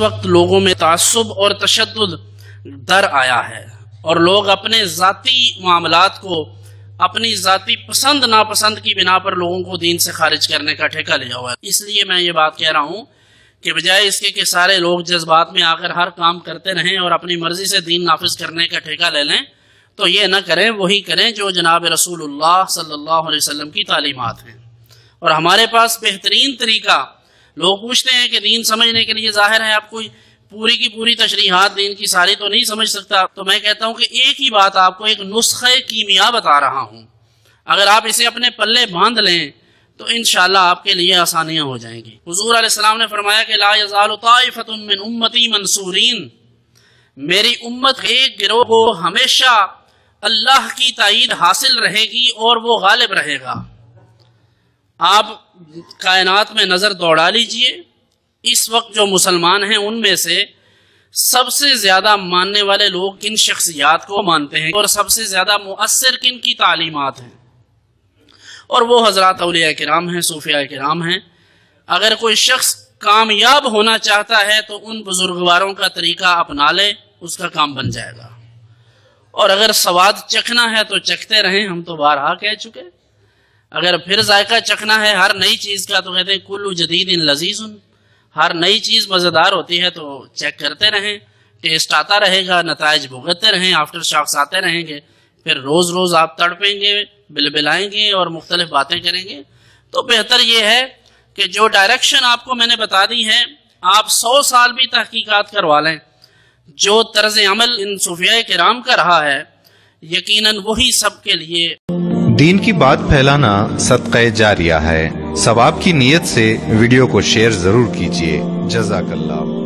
وقت لوگوں میں تعصب اور تشدد در آیا ہے اور لوگ اپنے ذاتی معاملات کو اپنی ذاتی پسند ناپسند کی بنا پر لوگوں کو دین سے خارج کرنے کا ٹھیکہ لیا ہوا ہے۔ اس لیے میں یہ بات کہہ رہا ہوں کہ بجائے اس کے کہ سارے لوگ جذبات میں آ کر ہر کام کرتے رہیں اور اپنی مرضی سے دین نافذ کرنے کا ٹھیکہ لے لیں، تو یہ نہ کریں، وہی کریں جو جناب رسول اللہ صلی اللہ علیہ وسلم کی تعلیمات ہیں۔ اور ہمارے پاس بہترین طریقہ، لوگ پوچھتے ہیں کہ دین سمجھنے کے لیے ظاہر ہے آپ کوئی پوری کی پوری تشریحات دین کی ساری تو نہیں سمجھ سکتا، تو میں کہتا ہوں کہ ایک ہی بات آپ کو، ایک نسخہ کیمیا بتا رہا ہوں، اگر آپ اسے اپنے پلے باندھ لیں تو انشاءاللہ آپ کے لیے آسانیاں ہو جائیں گی۔ حضور علیہ السلام نے فرمایا کہ لا یزال طائفۃ من امتی منصورین، میری امت ایک گروہ کو ہمیشہ اللہ کی تائید حاصل رہے گی اور وہ غالب رہے گا۔ آپ کائنات میں نظر دوڑا لیجئے، اس وقت جو مسلمان ہیں ان میں سے سب سے زیادہ ماننے والے لوگ کن شخصیات کو مانتے ہیں اور سب سے زیادہ مؤثر کن کی تعلیمات ہیں، اور وہ حضرات اولیاء کرام ہیں، صوفیاء کرام ہیں۔ اگر کوئی شخص کامیاب ہونا چاہتا ہے تو ان بزرگواروں کا طریقہ اپنا لے، اس کا کام بن جائے گا۔ اور اگر سواد چکھنا ہے تو چکھتے رہیں، ہم تو بارہا کہہ چکے۔ اگر پھر ذائقہ چکھنا ہے ہر نئی چیز کا تو کہتے ہیں کل جدید لذیذ، ہر نئی چیز مزیدار ہوتی ہے تو چیک کرتے رہیں، ٹیسٹ آتا رہے گا، نتائج بھگتتے رہیں، آفٹر شاکس آتے رہیں گے، پھر روز روز آپ تڑپیں گے، بلبلائیں گے اور مختلف باتیں کریں گے۔ تو بہتر یہ ہے کہ جو ڈائریکشن آپ کو میں نے بتا دی ہے، آپ 100 سال بھی تحقیقات کروا لیں، جو طرز عمل ان صوفیاء کرام کا رہا ہے یقیناً وہی سب کے لیے۔ دین کی بات پھیلانا صدقہ جاریہ ہے، ثواب کی نیت سے ویڈیو کو شیئر ضرور کیجیے۔ جزاک اللہ۔